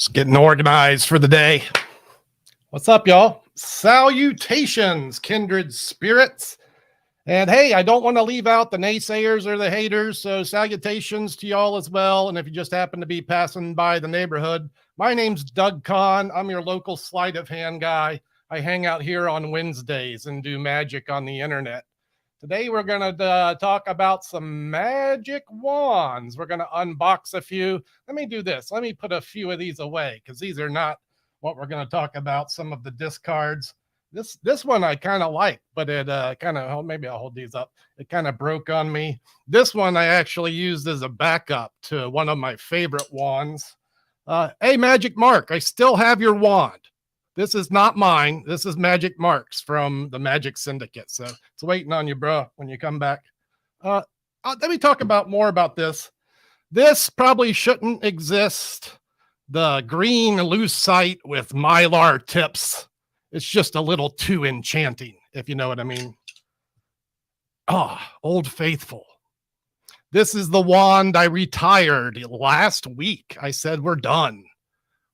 Just getting organized for the day. What's up, y'all? Salutations, kindred spirits. And hey, I don't want to leave out the naysayers or the haters, so salutations to y'all as well. And if you just happen to be passing by the neighborhood, my name's Doug Kahn. I'm your local sleight of hand guy. I hang out here on Wednesdays and do magic on the internet. Today, we're going to talk about some magic wands. We're going to unbox a few. Let me do this. Let me put a few of these away because these are not what we're going to talk about. Some of the discards. This one I kind of like, but it kind of, maybe I'll hold these up. It kind of broke on me. This one I actually used as a backup to one of my favorite wands. Hey, Magic Mark, I still have your wand. This is not mine. This is Magic Mark's from the Magic Syndicate. So it's waiting on you, bro, when you come back. Let me talk about more about this. This probably shouldn't exist. The green lucite with mylar tips. It's just a little too enchanting, if you know what I mean. Old Faithful. This is the wand I retired last week. I said, we're done.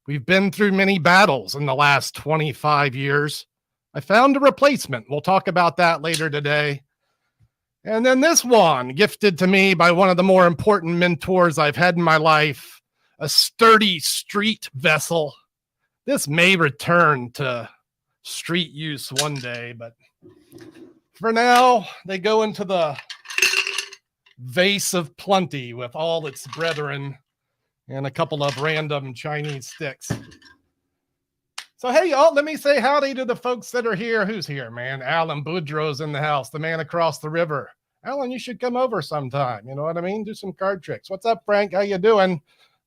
We've been through many battles in the last 25 years. I found a replacement. We'll talk about that later today. And then this one, gifted to me by one of the more important mentors I've had in my life, a sturdy street vessel. This may return to street use one day, but for now, they go into the vase of plenty with all its brethren and a couple of random Chinese sticks. So, hey, y'all, let me say howdy to the folks that are here. Who's here, man? Alan Boudreaux's in the house, the man across the river. Alan, you should come over sometime. You know what I mean? Do some card tricks. What's up, Frank? How you doing?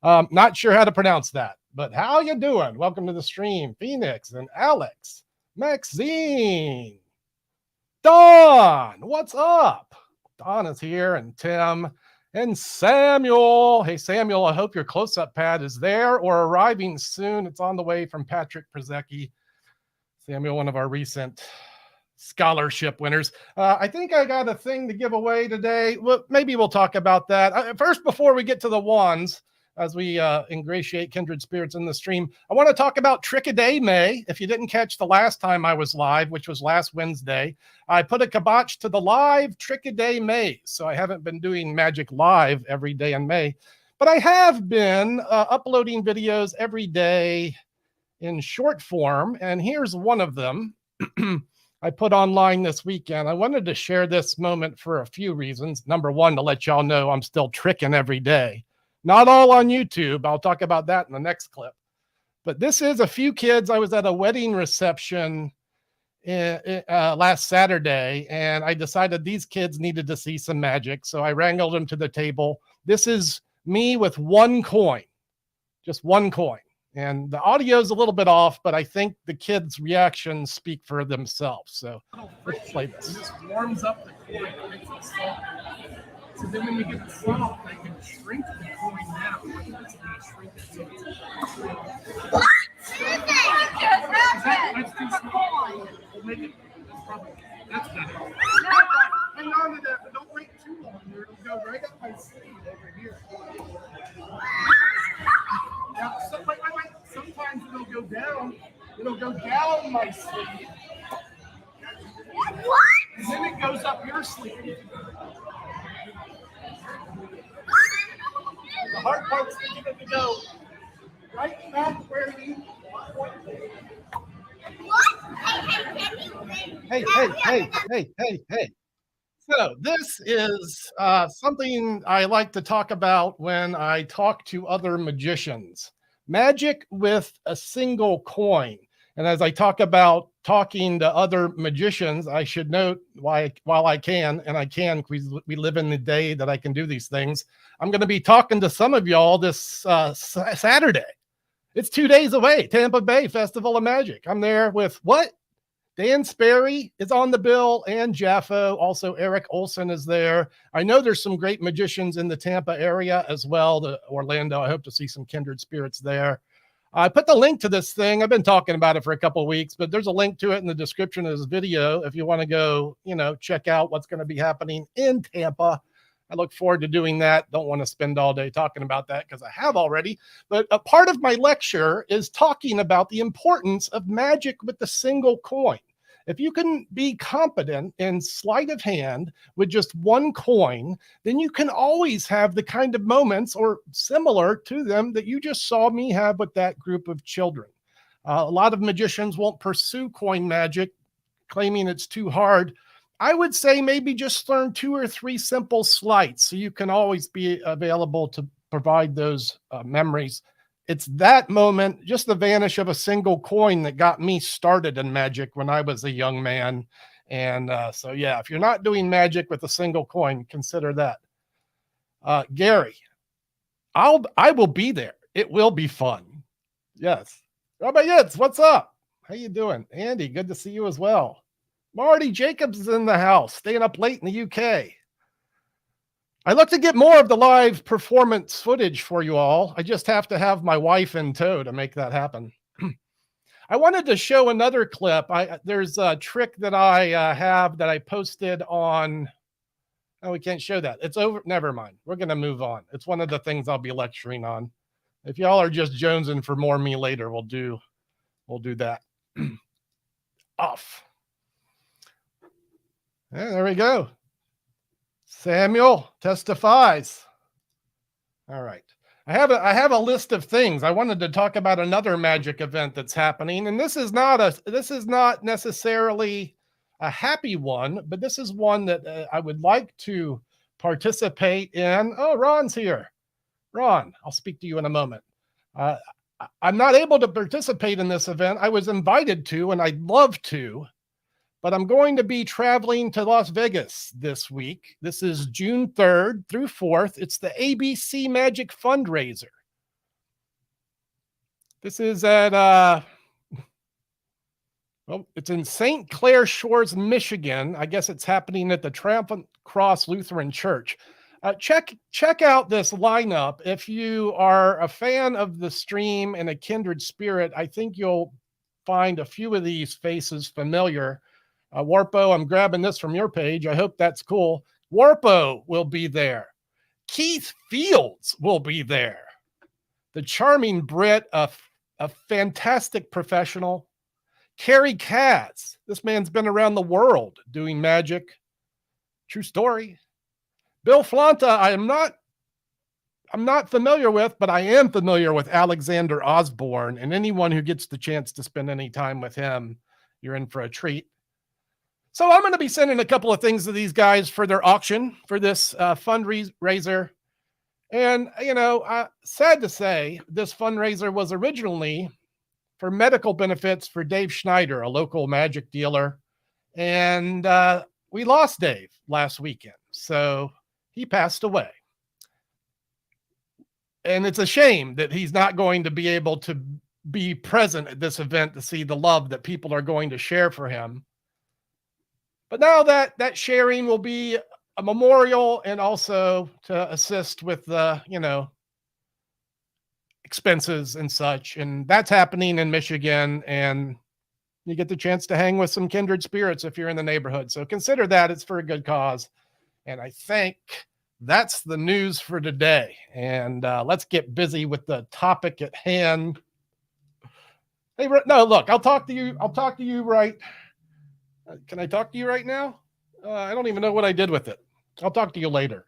Not sure how to pronounce that, but how you doing? Welcome to the stream. Phoenix and Alex. Maxine. Dawn, what's up? Dawn is here, and Tim. And Samuel. Hey, Samuel, I hope your close-up pad is there or arriving soon. It's on the way from Patrick Przecki. Samuel, one of our recent scholarship winners. I think I got a thing to give away today. Well, maybe we'll talk about that. First, before we get to the wands, as we ingratiate kindred spirits in the stream, I want to talk about Trick-a-Day May. If you didn't catch the last time I was live, which was last Wednesday, I put a kibosh to the live Trick-a-Day May. So I haven't been doing magic live every day in May, but I have been uploading videos every day in short form. And here's one of them I put online this weekend. I wanted to share this moment for a few reasons. Number one, to let y'all know I'm still tricking every day. Not all on YouTube. I'll talk about that in the next clip. But this is a few kids. I was at a wedding reception last Saturday, and I decided these kids needed to see some magic. So I wrangled them to the table. This is me with one coin, just one coin. And the audio is a little bit off, but I think the kids' reactions speak for themselves. So let's play this. It just warms up the coin. It makes it soft. So then when you get it soft, I can shrink the coin down. It's going to shrink it. So what? That's too small. We'll make it. That's better. Hang on to that, but don't wait too long here. It'll go right up my sleeve over here. Now, wait. Sometimes it'll go down. It'll go down my sleeve. What? And then it goes up your sleeve. The hard part's to get it to go right back where you want it. Hey. So this is something I like to talk about when I talk to other magicians. Magic with a single coin. And as I talk about talking to other magicians, I should note while I can, and I can because we live in the day that I can do these things, I'm going to be talking to some of y'all this Saturday. It's 2 days away, Tampa Bay Festival of Magic. I'm there with what? Dan Sperry is on the bill and Jaffo. Also, Eric Olson is there. I know there's some great magicians in the Tampa area as well. Orlando, I hope to see some kindred spirits there. I put the link to this thing. I've been talking about it for a couple of weeks, but there's a link to it in the description of this video if you want to go, check out what's going to be happening in Tampa. I look forward to doing that. Don't want to spend all day talking about that because I have already. But a part of my lecture is talking about the importance of magic with the single coin. If you can be competent in sleight of hand with just one coin, then you can always have the kind of moments or similar to them that you just saw me have with that group of children. A lot of magicians won't pursue coin magic, claiming it's too hard. I would say maybe just learn 2 or 3 simple sleights so you can always be available to provide those memories. It's that moment, just the vanish of a single coin, that got me started in magic when I was a young man. And so, yeah, if you're not doing magic with a single coin, consider that. Gary, I will be there. It will be fun. Yes. Rabbi Yitz, what's up? How you doing? Andy, good to see you as well. Marty Jacobs is in the house, staying up late in the UK. I look to get more of the live performance footage for you all. I just have to have my wife in tow to make that happen. I wanted to show another clip. There's a trick that I have that I posted on. Oh, we can't show that. It's over. Never mind. We're going to move on. It's one of the things I'll be lecturing on. If y'all are just jonesing for more me later, we'll do that. Off. Yeah, there we go. Samuel testifies. All right. I have a list of things. I wanted to talk about another magic event that's happening, and this is not necessarily a happy one, but this is one that I would like to participate in. Oh, Ron's here. Ron, I'll speak to you in a moment. I'm not able to participate in this event. I was invited to, and I'd love to, but I'm going to be traveling to Las Vegas this week. This is June 3rd through 4th. It's the ABC Magic Fundraiser. This is at, well, it's in St. Clair Shores, Michigan. I guess it's happening at the Triumphant Cross Lutheran Church. Check out this lineup. If you are a fan of the stream and a kindred spirit, I think you'll find a few of these faces familiar. Warpo, I'm grabbing this from your page. I hope that's cool. Warpo will be there. Keith Fields will be there. The charming Brit, a fantastic professional. Kerry Katz. This man's been around the world doing magic. True story. Bill Flanta, I'm not familiar with, but I am familiar with Alexander Osborne, and anyone who gets the chance to spend any time with him, you're in for a treat. So I'm going to be sending a couple of things to these guys for their auction for this fundraiser. And, you know, sad to say, this fundraiser was originally for medical benefits for Dave Schneider, a local magic dealer. And we lost Dave last weekend. So he passed away. And it's a shame that he's not going to be able to be present at this event to see the love that people are going to share for him. But now that sharing will be a memorial and also to assist with the, you know, expenses and such. And that's happening in Michigan. And you get the chance to hang with some kindred spirits if you're in the neighborhood. So consider that. It's for a good cause. And I think that's the news for today. And let's get busy with the topic at hand. Hey, no, look, I'll talk to you right. Can I talk to you right now? I don't even know what I did with it. I'll talk to you later.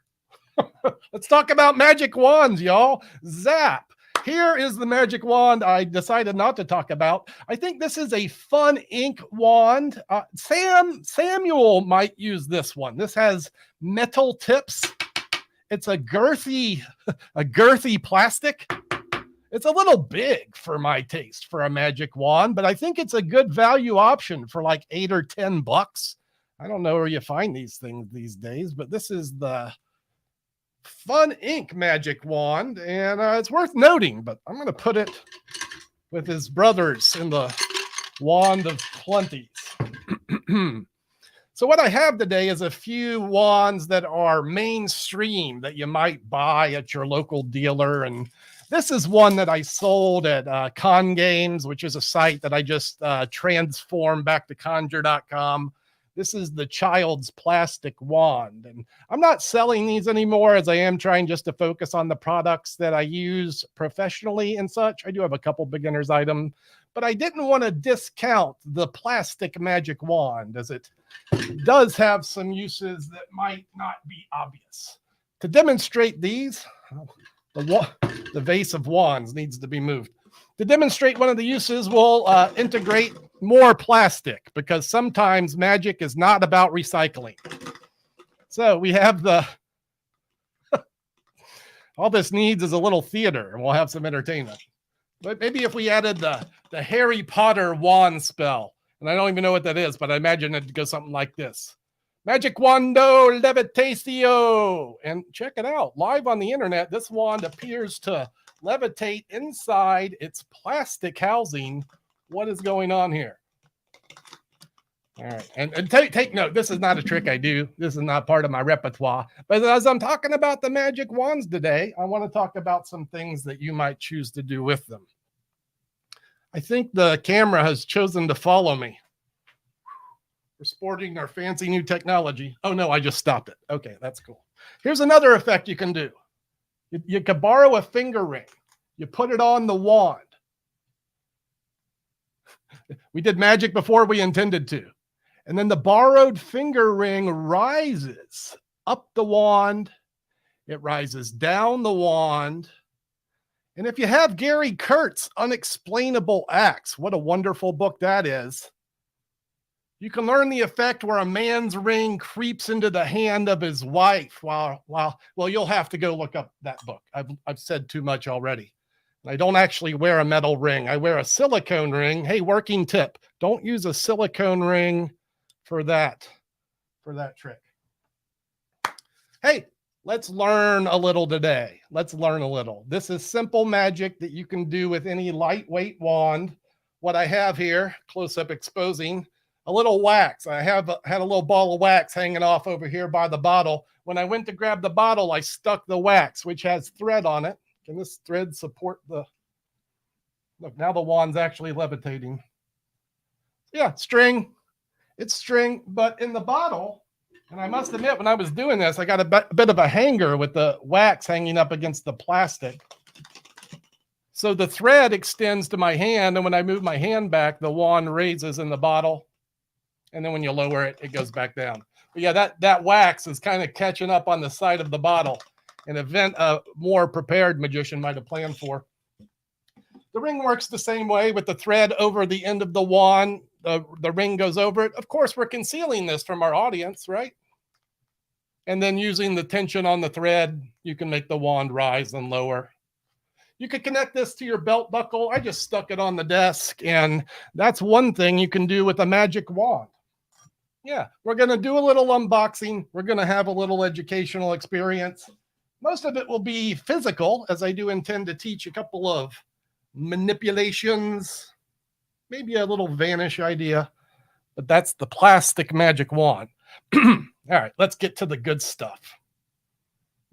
Let's talk about magic wands, y'all. Zap. Here is the magic wand I decided not to talk about. I think this is a fun ink wand. Samuel might use this one. This has metal tips. It's a girthy plastic. It's a little big for my taste for a magic wand, but I think it's a good value option for like $8 or $10. I don't know where you find these things these days, but this is the Fun Ink magic wand, and it's worth noting, but I'm going to put it with his brothers in the wand of plenties. So what I have today is a few wands that are mainstream that you might buy at your local dealer. And this is one that I sold at Con Games, which is a site that I just transformed back to conjure.com. This is the child's plastic wand. And I'm not selling these anymore, as I am trying just to focus on the products that I use professionally and such. I do have a couple beginners item, but I didn't want to discount the plastic magic wand, as it does have some uses that might not be obvious. To demonstrate these, the vase of wands needs to be moved. To demonstrate one of the uses, we'll integrate more plastic, because sometimes magic is not about recycling. So we have all this needs is a little theater, and we'll have some entertainment. But maybe if we added the Harry Potter wand spell, and I don't even know what that is, but I imagine it'd go something like this. Magic Wando Levitatio. And check it out, live on the internet, this wand appears to levitate inside its plastic housing. What is going on here? All right, and take note, this is not a trick I do. This is not part of my repertoire. But as I'm talking about the magic wands today, I want to talk about some things that you might choose to do with them. I think the camera has chosen to follow me. We're sporting our fancy new technology. Oh no, I just stopped it. Okay, that's cool. Here's another effect you can do. You could borrow a finger ring. You put it on the wand. We did magic before we intended to. And then the borrowed finger ring rises up the wand. It rises down the wand. And if you have Gary Kurtz's Unexplainable Acts, what a wonderful book that is, you can learn the effect where a man's ring creeps into the hand of his wife. Well, you'll have to go look up that book. I've said too much already. I don't actually wear a metal ring. I wear a silicone ring. Hey, working tip, don't use a silicone ring for that trick. Hey, let's learn a little today. Let's learn a little. This is simple magic that you can do with any lightweight wand. What I have here, close up exposing, a little wax. I had a little ball of wax hanging off over here by the bottle. When I went to grab the bottle, I stuck the wax, which has thread on it. Can this thread support look, now the wand's actually levitating. Yeah, string. It's string, but in the bottle, and I must admit, when I was doing this, I got a bit of a hanger with the wax hanging up against the plastic. So the thread extends to my hand, and when I move my hand back, the wand raises in the bottle. And then when you lower it, it goes back down. But yeah, that wax is kind of catching up on the side of the bottle, an event a more prepared magician might have planned for. The ring works the same way with the thread over the end of the wand. The ring goes over it. Of course, we're concealing this from our audience, right? And then using the tension on the thread, you can make the wand rise and lower. You could connect this to your belt buckle. I just stuck it on the desk, and that's one thing you can do with a magic wand. Yeah, we're going to do a little unboxing. We're going to have a little educational experience. Most of it will be physical, as I do intend to teach a couple of manipulations, maybe a little vanish idea, but that's the plastic magic wand. All right, let's get to the good stuff.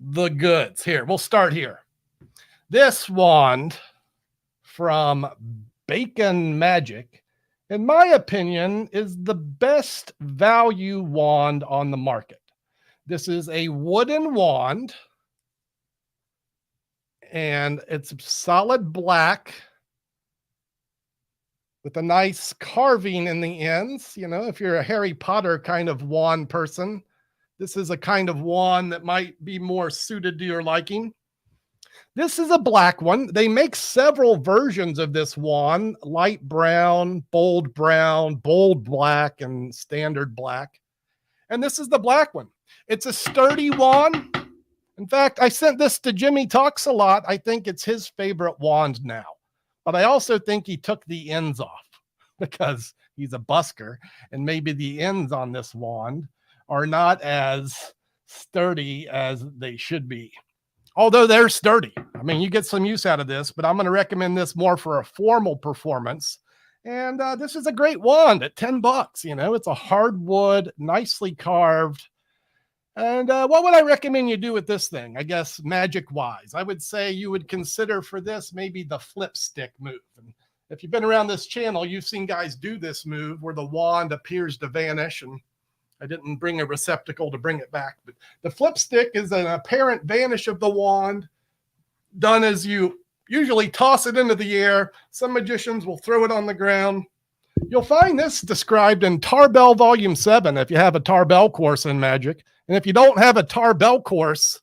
The goods. Here, we'll start here. This wand from Bacon Magic, in my opinion, is the best value wand on the market. This is a wooden wand, and it's solid black with a nice carving in the ends. You know, if you're a Harry Potter kind of wand person, this is a kind of wand that might be more suited to your liking. This is a black one. They make several versions of this wand: light brown, bold black, and standard black. And this is the black one. It's a sturdy wand. In fact, I sent this to Jimmy Talks a Lot. I think it's his favorite wand now. But I also think he took the ends off because he's a busker, and maybe the ends on this wand are not as sturdy as they should be. Although they're sturdy. I mean, you get some use out of this, but I'm going to recommend this more for a formal performance. And this is a great wand at $10. You know, it's a hardwood, nicely carved. And what would I recommend you do with this thing? I guess magic-wise, I would say you would consider for this maybe the flip stick move. And if you've been around this channel, you've seen guys do this move where the wand appears to vanish. And I didn't bring a receptacle to bring it back. But the flip stick is an apparent vanish of the wand, done as you usually toss it into the air. Some magicians will throw it on the ground. You'll find this described in Tarbell Volume 7 if you have a Tarbell course in magic. And if you don't have a Tarbell course,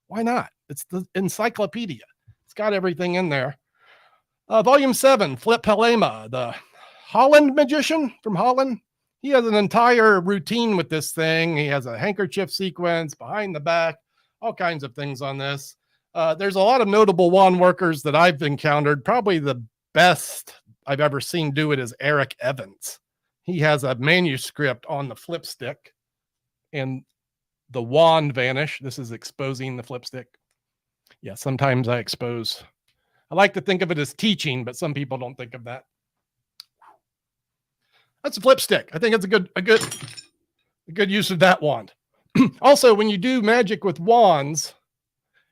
why not? It's the encyclopedia. It's got everything in there. Volume 7, Flip Helema, the Holland magician from Holland. He has an entire routine with this thing. He has a handkerchief sequence behind the back, all kinds of things on this. There's a lot of notable wand workers that I've encountered. Probably the best I've ever seen do it is Eric Evans. He has a manuscript on the flip stick and the wand vanish. This is exposing the flip stick. Yeah, sometimes I expose. I like to think of it as teaching, but some people don't think of that. That's a flip stick. I think it's a good use of that wand. Also, when you do magic with wands,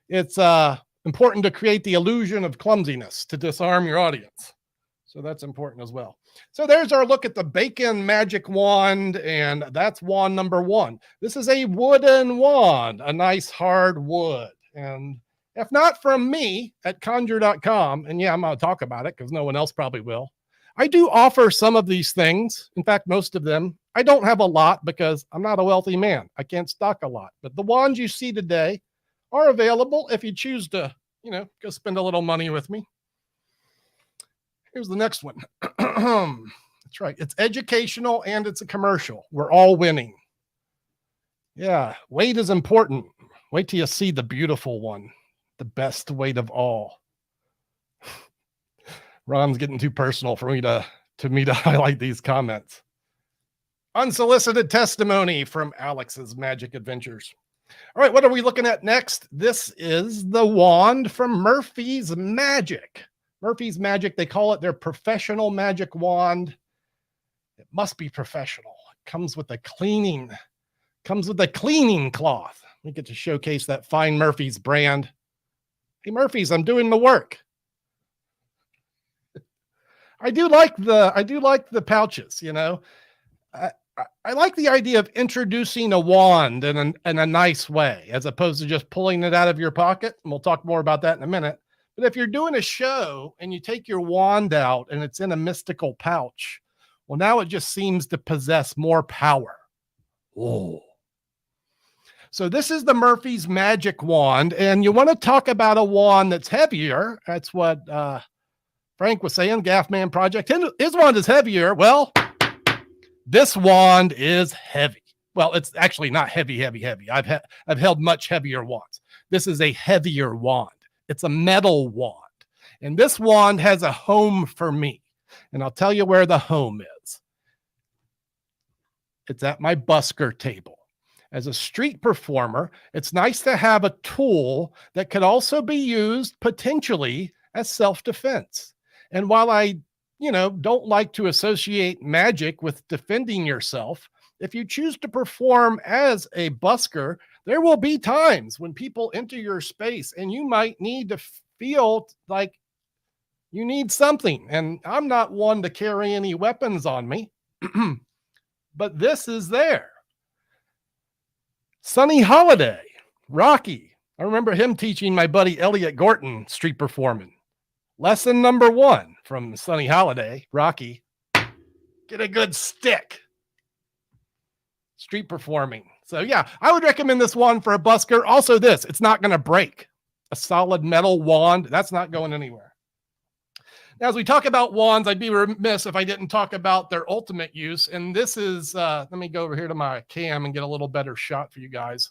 it's important to create the illusion of clumsiness to disarm your audience. So that's important as well. So there's our look at the Bacon magic wand, and that's wand number 1. This is a wooden wand, a nice hard wood. And if not from me at conjure.com, and yeah, I'm going to talk about it because no one else probably will, I do offer some of these things. In fact, most of them. I don't have a lot because I'm not a wealthy man. I can't stock a lot. But the wands you see today are available if you choose to, go spend a little money with me. Here's the next one. That's right. It's educational and it's a commercial. We're all winning. Yeah, weight is important. Wait till you see the beautiful one. The best weight of all. Ron's getting too personal for me to highlight these comments. Unsolicited testimony from Alex's Magic Adventures. All right, what are we looking at next? This is the wand from Murphy's Magic. Murphy's Magic, they call it their professional magic wand. It must be professional. It comes with a cleaning cloth. We get to showcase that fine Murphy's brand. Hey, Murphy's, I'm doing the work. I do like the pouches, I like the idea of introducing a wand in a nice way, as opposed to just pulling it out of your pocket. And we'll talk more about that in a minute. But if you're doing a show and you take your wand out and it's in a mystical pouch, well, now it just seems to possess more power. Whoa. So this is the Murphy's Magic Wand, and you want to talk about a wand that's heavier. That's what Frank was saying, Gaffman Project. His wand is heavier. Well, this wand is heavy. Well, it's actually not heavy. I've held much heavier wands. This is a heavier wand. It's a metal wand. And this wand has a home for me. And I'll tell you where the home is. It's at my busker table. As a street performer, it's nice to have a tool that could also be used potentially as self-defense. And while I, don't like to associate magic with defending yourself, if you choose to perform as a busker, there will be times when people enter your space and you might need to feel like you need something. And I'm not one to carry any weapons on me, but this is there. Sonny Holiday, Rocky. I remember him teaching my buddy Elliot Gorton street performing. Lesson number 1 from Sonny Holiday, Rocky. Get a good stick. Street performing. So yeah, I would recommend this wand for a busker. Also this, it's not going to break. A solid metal wand, that's not going anywhere. Now, as we talk about wands, I'd be remiss if I didn't talk about their ultimate use. And this is, let me go over here to my cam and get a little better shot for you guys.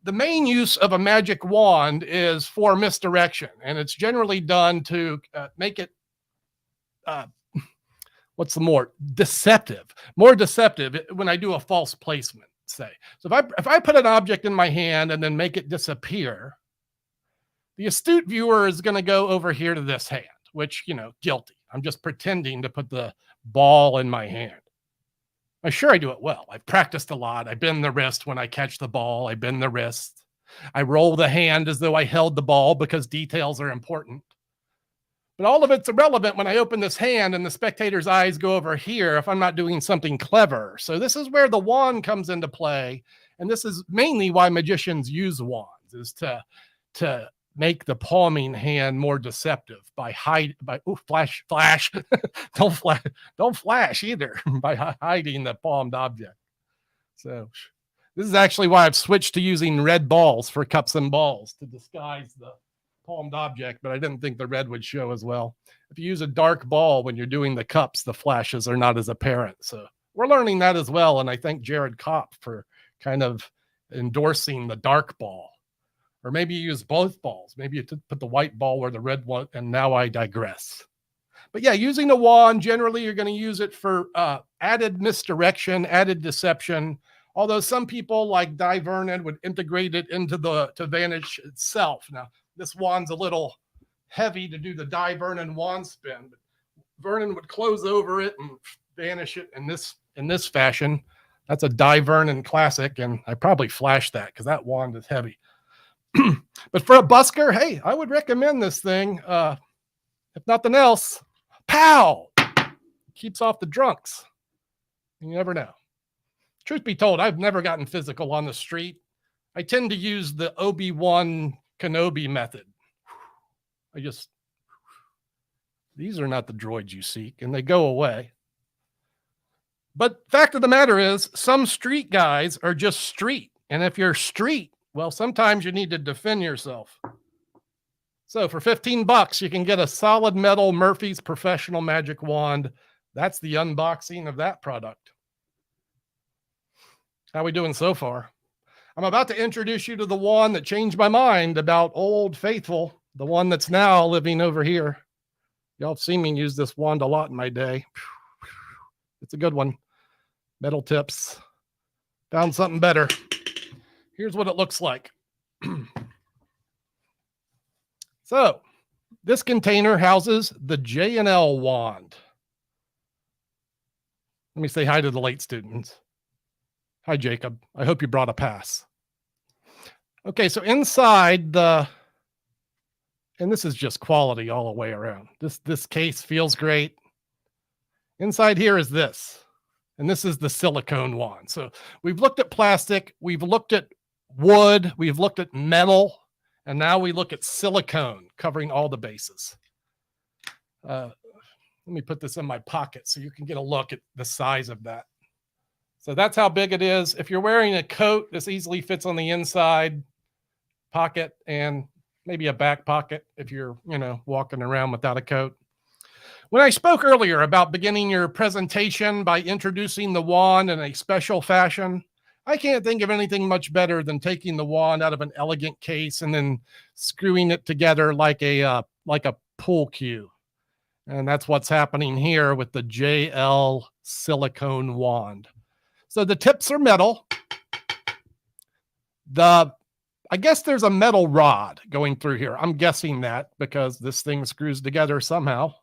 The main use of a magic wand is for misdirection. And it's generally done to make it, what's the more deceptive when I do a false placement, say. So if I put an object in my hand and then make it disappear, the astute viewer is going to go over here to this hand, which, guilty. I'm just pretending to put the ball in my hand. I'm sure I do it well. I've practiced a lot. I bend the wrist when I catch the ball. I bend the wrist. I roll the hand as though I held the ball because details are important. But all of it's irrelevant when I open this hand and the spectator's eyes go over here if I'm not doing something clever. So this is where the wand comes into play. And this is mainly why magicians use wands, is to make the palming hand more deceptive by flash. don't flash either by hiding the palmed object. So this is actually why I've switched to using red balls for cups and balls to disguise the palmed object, but I didn't think the red would show as well. If you use a dark ball when you're doing the cups, the flashes are not as apparent. So we're learning that as well. And I thank Jared Kopp for kind of endorsing the dark ball. Or maybe you use both balls. Maybe you put the white ball where the red one, and now I digress. But yeah, using a wand, generally you're going to use it for added misdirection, added deception. Although some people like Di Vernon would integrate it into to Vanish itself. Now, this wand's a little heavy to do the Di Vernon wand spin, but Vernon would close over it and vanish it in this fashion. That's a Di Vernon classic, and I probably flashed that because that wand is heavy. But for a busker, hey, I would recommend this thing. If nothing else, pow! Keeps off the drunks. You never know. Truth be told, I've never gotten physical on the street. I tend to use the Obi-Wan Kenobi method. These are not the droids you seek, and they go away. But fact of the matter is, some street guys are just street. And if you're street, well, sometimes you need to defend yourself. So for $15, you can get a solid metal Murphy's Professional Magic Wand. That's the unboxing of that product. How are we doing so far? I'm about to introduce you to the wand that changed my mind about Old Faithful, the one that's now living over here. Y'all have seen me use this wand a lot in my day. It's a good one. Metal tips. Found something better. Here's what it looks like. So, this container houses the J&L wand. Let me say hi to the late students. Hi, Jacob. I hope you brought a pass. Okay, so inside and this is just quality all the way around. This case feels great. Inside here is this, and this is the silicone wand. So we've looked at plastic, we've looked at wood, we've looked at metal, and now we look at silicone, covering all the bases. Let me put this in my pocket so you can get a look at the size of that. So that's how big it is. If you're wearing a coat, this easily fits on the inside pocket and maybe a back pocket if you're, walking around without a coat. When I spoke earlier about beginning your presentation by introducing the wand in a special fashion, I can't think of anything much better than taking the wand out of an elegant case and then screwing it together like a pool cue. And that's what's happening here with the JL silicone wand. So the tips are metal. I guess there's a metal rod going through here. I'm guessing that because this thing screws together somehow.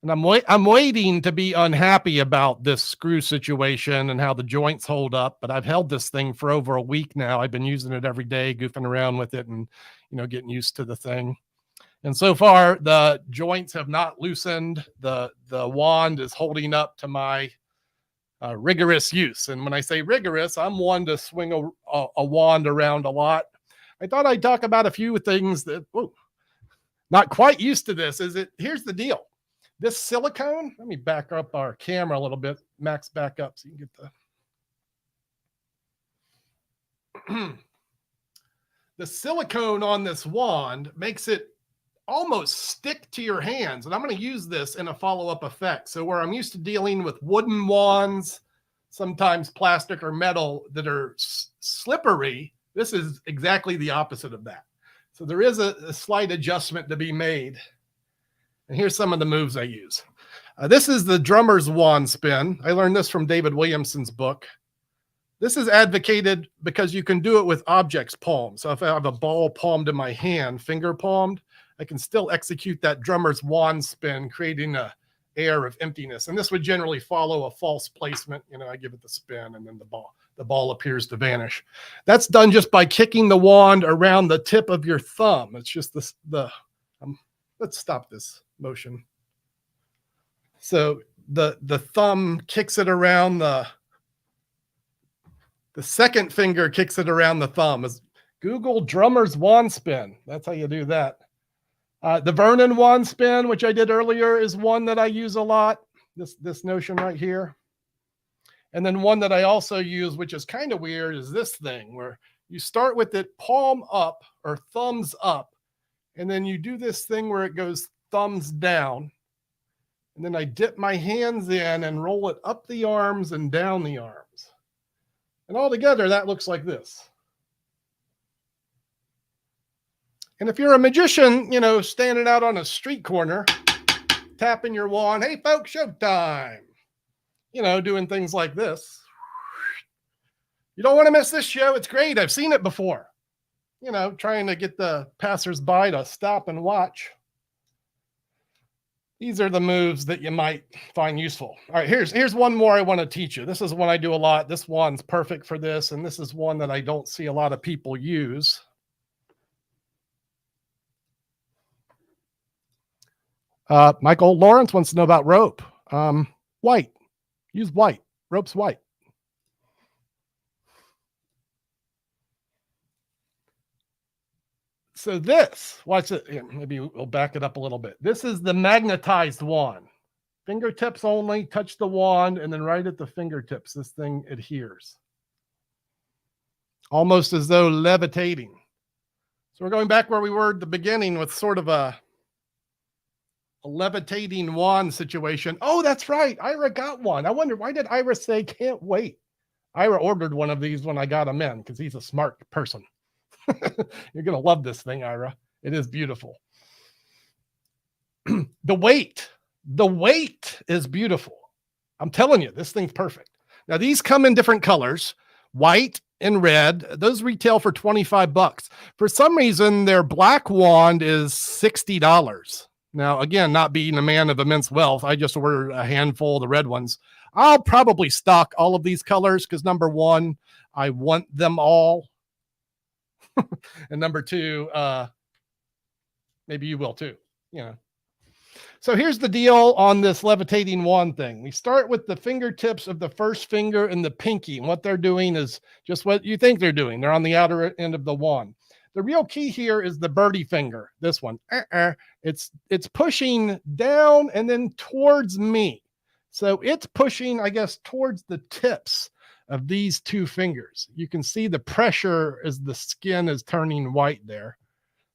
And I'm waiting to be unhappy about this screw situation and how the joints hold up, but I've held this thing for over a week now. I've been using it every day, goofing around with it and, getting used to the thing. And so far, the joints have not loosened. The wand is holding up to my rigorous use. And when I say rigorous, I'm one to swing a wand around a lot. I thought I'd talk about a few things that, not quite used to this. Here's the deal. This silicone, let me back up our camera a little bit. Max, back up so you can get the silicone on this wand makes it almost stick to your hands. And I'm going to use this in a follow-up effect. So where I'm used to dealing with wooden wands, sometimes plastic or metal that are slippery, this is exactly the opposite of that. So there is a slight adjustment to be made. And here's some of the moves I use. This is the drummer's wand spin. I learned this from David Williamson's book. This is advocated because you can do it with objects palmed. So if I have a ball palmed in my hand, finger palmed, I can still execute that drummer's wand spin, creating an air of emptiness. And this would generally follow a false placement. I give it the spin and then the ball appears to vanish. That's done just by kicking the wand around the tip of your thumb. It's just let's stop this motion. So the thumb kicks it around the second finger kicks it around the thumb. Is Google drummer's wand spin. That's how you do that. The Vernon wand spin, which I did earlier, is one that I use a lot. This notion right here. And then one that I also use, which is kind of weird, is this thing where you start with it palm up or thumbs up, and then you do this thing where it goes thumbs down. And then I dip my hands in and roll it up the arms and down the arms. And all together, that looks like this. And if you're a magician, you know, standing out on a street corner, tapping your wand, hey, folks, showtime. You know, doing things like this. You don't want to miss this show. It's great. I've seen it before. You know, trying to get the passersby to stop and watch. These are the moves that you might find useful. All right, here's one more I want to teach you. This is one I do a lot. This one's perfect for this, and this is one that I don't see a lot of people use. Michael Lawrence wants to know about rope. White. Use white. Rope's white. So this, watch it. Here, maybe we'll back it up a little bit. This is the magnetized wand. Fingertips only, touch the wand, and then right at the fingertips, this thing adheres. Almost as though levitating. So we're going back where we were at the beginning with sort of a levitating wand situation. Oh, that's right. Ira got one. I wonder, why did Ira say can't wait? Ira ordered one of these when I got him in because he's a smart person. You're going to love this thing, Ira. It is beautiful. The weight is beautiful. I'm telling you, this thing's perfect. Now, these come in different colors, white and red. Those retail for $25. For some reason, their black wand is $60. Now, again, not being a man of immense wealth, I just ordered a handful of the red ones. I'll probably stock all of these colors because, number one, I want them all. And number two, maybe you will too, you know. So here's the deal on this levitating wand thing. We start with the fingertips of the first finger and the pinky. And what they're doing is just what you think they're doing. They're on the outer end of the wand. The real key here is the birdie finger, this one. It's pushing down and then towards me. So it's pushing, I guess, towards the tips of these two fingers. You can see the pressure as the skin is turning white there.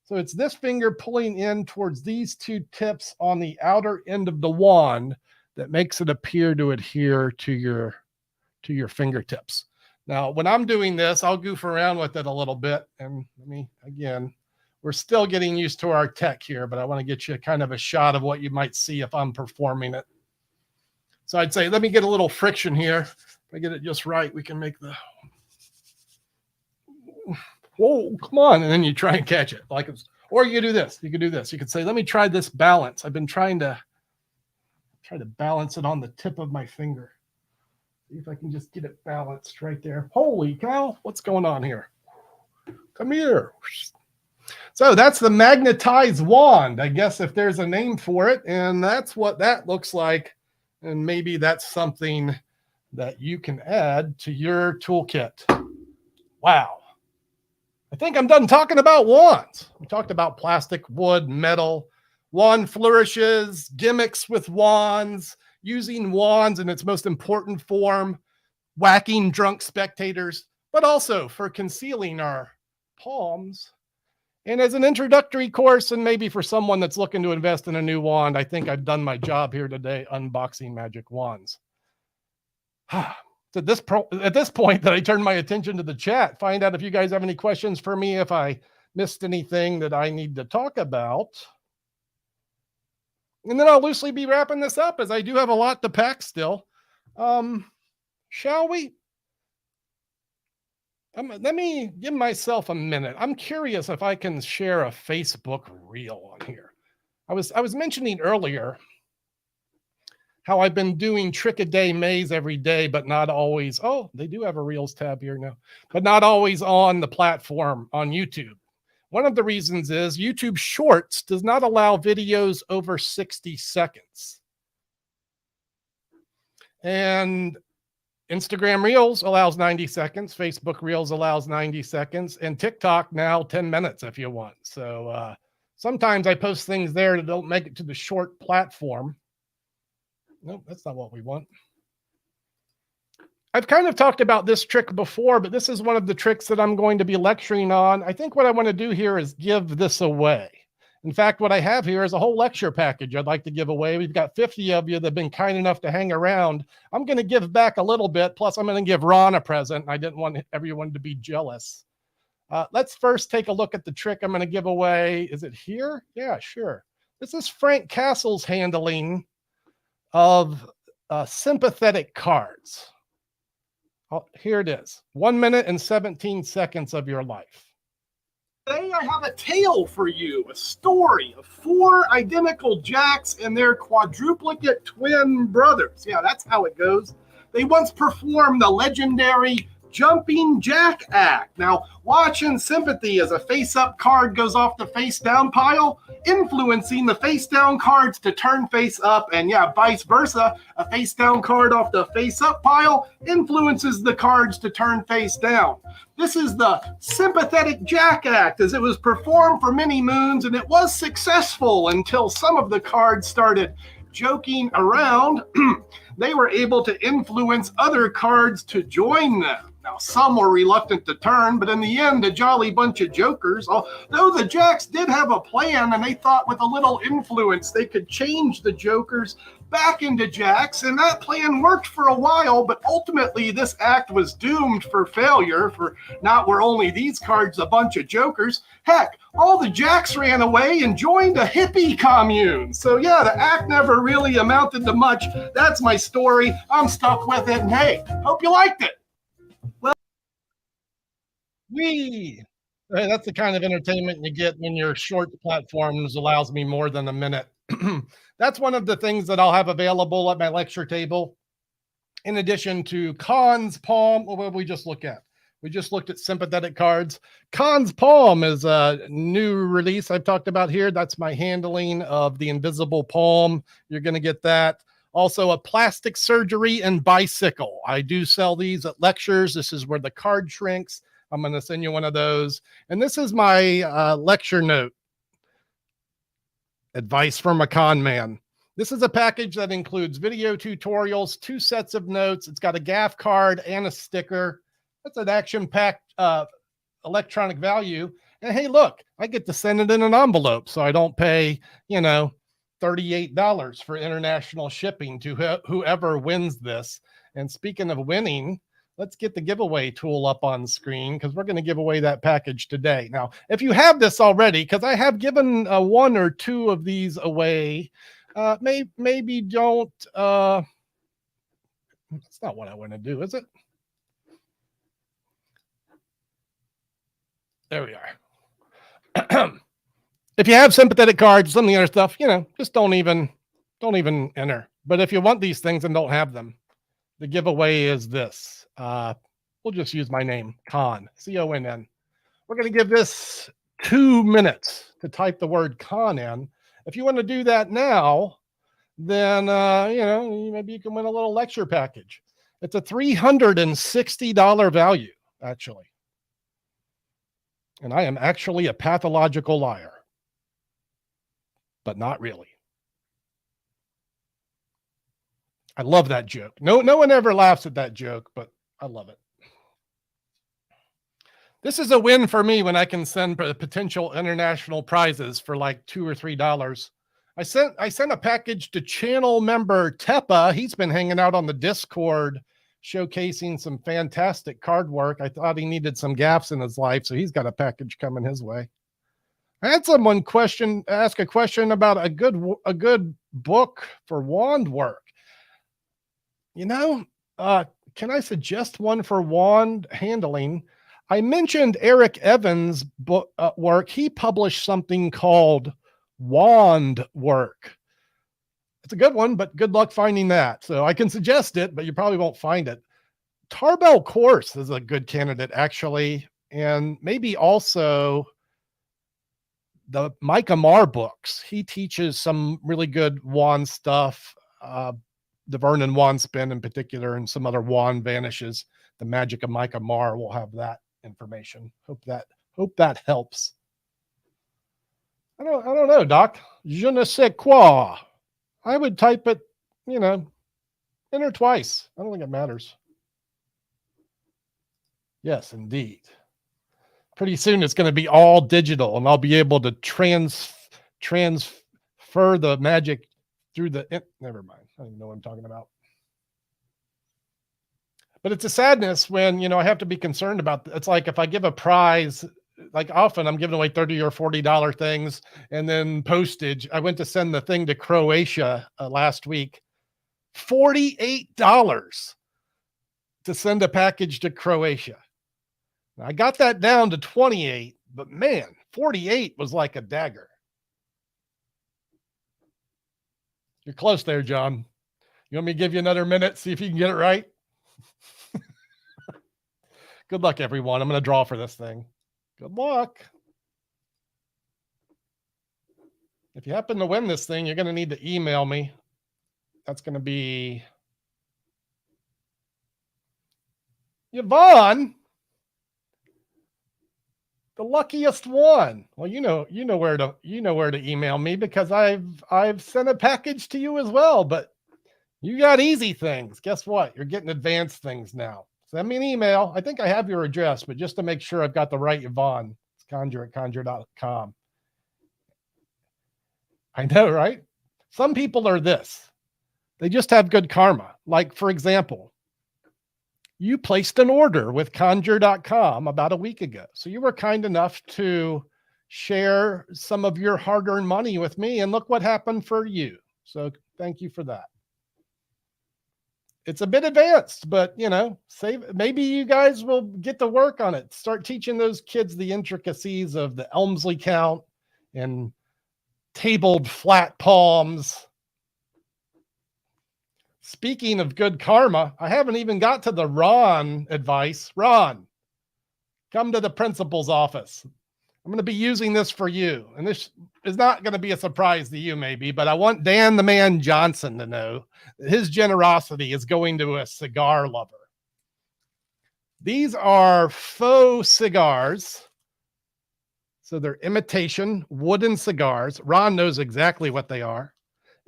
So it's this finger pulling in towards these two tips on the outer end of the wand that makes it appear to adhere to your fingertips. Now, when I'm doing this, I'll goof around with it a little bit. And let me, again, we're still getting used to our tech here, but I want to get you kind of a shot of what you might see if I'm performing it. So I'd say, let me get a little friction here. If I get it just right, we can make the, whoa, come on. And then you try and catch it. Like it's, or you do this. You could do this. You could say, let me try this balance. I've been trying to balance it on the tip of my finger. See if I can just get it balanced right there. Holy cow, what's going on here? Come here. So that's the magnetized wand, I guess, if there's a name for it. And that's what that looks like. And maybe that's something that you can add to your toolkit. Wow. I think I'm done talking about wands. We talked about plastic, wood, metal, wand flourishes, gimmicks with wands, using wands in its most important form, whacking drunk spectators, but also for concealing our palms. And as an introductory course, and maybe for someone that's looking to invest in a new wand, I think I've done my job here today, unboxing magic wands. At this point that I turn my attention to the chat, find out if you guys have any questions for me, if I missed anything that I need to talk about. And then I'll loosely be wrapping this up as I do have a lot to pack still. Shall we? Let me give myself a minute. I'm curious if I can share a Facebook reel on here. I was mentioning earlier how I've been doing trick-a-day maze every day, but not always. Oh, they do have a Reels tab here now, but not always on the platform on YouTube. One of the reasons is YouTube Shorts does not allow videos over 60 seconds. And Instagram Reels allows 90 seconds. Facebook Reels allows 90 seconds. And TikTok now 10 minutes if you want. So sometimes I post things there that don't make it to the short platform. Nope, that's not what we want. I've kind of talked about this trick before, but this is one of the tricks that I'm going to be lecturing on. I think what I want to do here is give this away. In fact, what I have here is a whole lecture package I'd like to give away. We've got 50 of you that have been kind enough to hang around. I'm going to give back a little bit. Plus, I'm going to give Ron a present. I didn't want everyone to be jealous. Let's first take a look at the trick I'm going to give away. Is it here? Yeah, sure. This is Frank Castle's handling of sympathetic cards. Oh, here it is. 1 minute and 17 seconds of your life. Today I have a tale for you, a story of 4 identical jacks and their quadruplicate twin brothers. Yeah, that's how it goes. They once performed the legendary jumping jack act. Now, watch in sympathy as a face-up card goes off the face-down pile, influencing the face-down cards to turn face-up, and yeah, vice versa. A face-down card off the face-up pile influences the cards to turn face-down. This is the sympathetic jack act as it was performed for many moons, and it was successful until some of the cards started joking around. They were able to influence other cards to join them. Now, some were reluctant to turn, but in the end, a jolly bunch of jokers, although the jacks did have a plan, and they thought with a little influence, they could change the jokers back into jacks, and that plan worked for a while, but ultimately this act was doomed for failure, for not were only these cards a bunch of jokers. Heck, all the jacks ran away and joined a hippie commune. So yeah, the act never really amounted to much. That's my story. I'm stuck with it, and hey, hope you liked it. Well, that's the kind of entertainment you get when your short platforms allows me more than a minute. That's one of the things that I'll have available at my lecture table. In addition to Khan's Palm, what did we just look at? We just looked at sympathetic cards. Khan's Palm is a new release I've talked about here. That's my handling of the invisible palm. You're going to get that. Also, a plastic surgery and bicycle. I do sell these at lectures. This is where the card shrinks. I'm going to send you one of those. And this is my lecture note. Advice from a con man. This is a package that includes video tutorials, 2 sets of notes. It's got a gaff card and a sticker. That's an action-packed electronic value. And hey, look, I get to send it in an envelope, so I don't pay, $38 for international shipping to whoever wins this. And speaking of winning, let's get the giveaway tool up on screen because we're going to give away that package today. Now, if you have this already, because I have given 1 or 2 of these away, maybe don't. That's not what I want to do, is it? There we are. If you have sympathetic cards, some of the other stuff, just don't even enter. But if you want these things and don't have them, the giveaway is this. We'll just use my name, Con, C-O-N-N. We're going to give this 2 minutes to type the word con in. If you want to do that now, then, maybe you can win a little lecture package. It's a $360 value, actually. And I am actually a pathological liar. But not really. I love that joke. No one ever laughs at that joke, but I love it. This is a win for me when I can send potential international prizes for like $2 or $3. I sent a package to channel member Tampa. He's been hanging out on the Discord showcasing some fantastic card work. I thought he needed some gaps in his life, so he's got a package coming his way. I had someone ask a question about a good book for wand work. Can I suggest one for wand handling? I mentioned Eric Evans' book work. He published something called Wand Work. It's a good one, but good luck finding that. So I can suggest it, but you probably won't find it. Tarbell Course is a good candidate, actually. And maybe also the Mike Amar books. He teaches some really good wand stuff. The Vernon wand spin in particular, and some other wand vanishes. The Magic of Mike Amar will have that information. Hope that helps. I don't know, Doc. Je ne sais quoi. I would type it, in or twice. I don't think it matters. Yes, indeed. Pretty soon it's going to be all digital, and I'll be able to transfer the magic through the. Never mind. I don't even know what I'm talking about. But it's a sadness when, I have to be concerned about. It's like if I give a prize, like often I'm giving away $30 or $40 things, and then postage. I went to send the thing to Croatia last week. $48 to send a package to Croatia. I got that down to 28, but man, 48 was like a dagger. You're close there, John. You want me to give you another minute, see if you can get it right? Good luck, everyone. I'm going to draw for this thing. Good luck. If you happen to win this thing, you're going to need to email me. That's going to be Yvonne. The luckiest one. Well, you know where to email me, because I've sent a package to you as well, but you got easy things. Guess what? You're getting advanced things now. Send me an email. I think I have your address, but just to make sure I've got the right Yvonne, it's conjure@conjure.com. I know, right? Some people are this. They just have good karma. Like, for example, you placed an order with conjure.com about a week ago. So you were kind enough to share some of your hard-earned money with me, and look what happened for you. So thank you for that. It's a bit advanced, but maybe you guys will get to work on it. Start teaching those kids the intricacies of the Elmsley count and tabled flat palms. Speaking of good karma, I haven't even got to the Ron advice. Ron, come to the principal's office. I'm going to be using this for you. And this is not going to be a surprise to you, maybe, but I want Dan the Man Johnson to know that his generosity is going to a cigar lover. These are faux cigars. So they're imitation wooden cigars. Ron knows exactly what they are.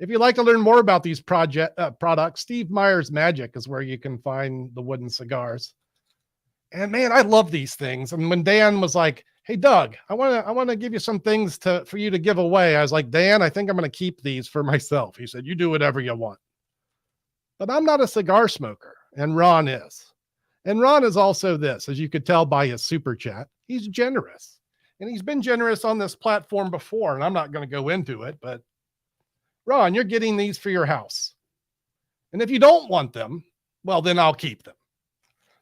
If you'd like to learn more about these products, Steve Meyer's Magic is where you can find the wooden cigars. And man, I love these things. And when Dan was like, "Hey, Doug, I want to give you some things for you to give away," I was like, "Dan, I think I'm going to keep these for myself." He said, "You do whatever you want." But I'm not a cigar smoker, and Ron is. And Ron is also this, as you could tell by his super chat. He's generous. And he's been generous on this platform before, and I'm not going to go into it, but Ron, you're getting these for your house. And if you don't want them, well, then I'll keep them.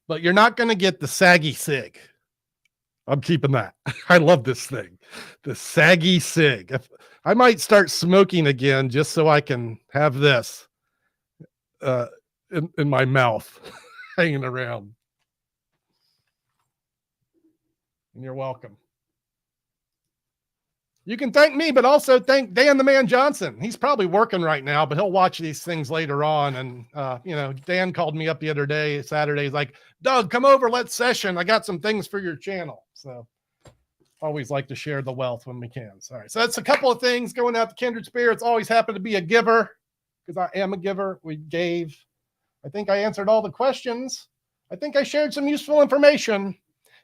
But you're not going to get the saggy cig. I'm keeping that. I love this thing. The saggy cig. I might start smoking again just so I can have this in my mouth hanging around. And you're welcome. You can thank me, but also thank Dan the Man Johnson. He's probably working right now, but he'll watch these things later on. And, Dan called me up the other day, Saturday. He's like, "Doug, come over, let's session. I got some things for your channel." So always like to share the wealth when we can. Sorry. So that's a couple of things going out to Kindred Spirits. Always happen to be a giver, because I am a giver. We gave. I think I answered all the questions. I think I shared some useful information.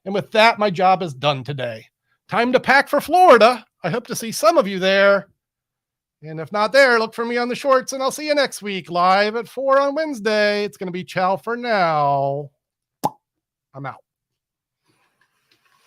And with that, my job is done today. Time to pack for Florida. I hope to see some of you there. And if not there, look for me on the shorts, and I'll see you next week live at 4 on Wednesday. It's going to be ciao for now. I'm out.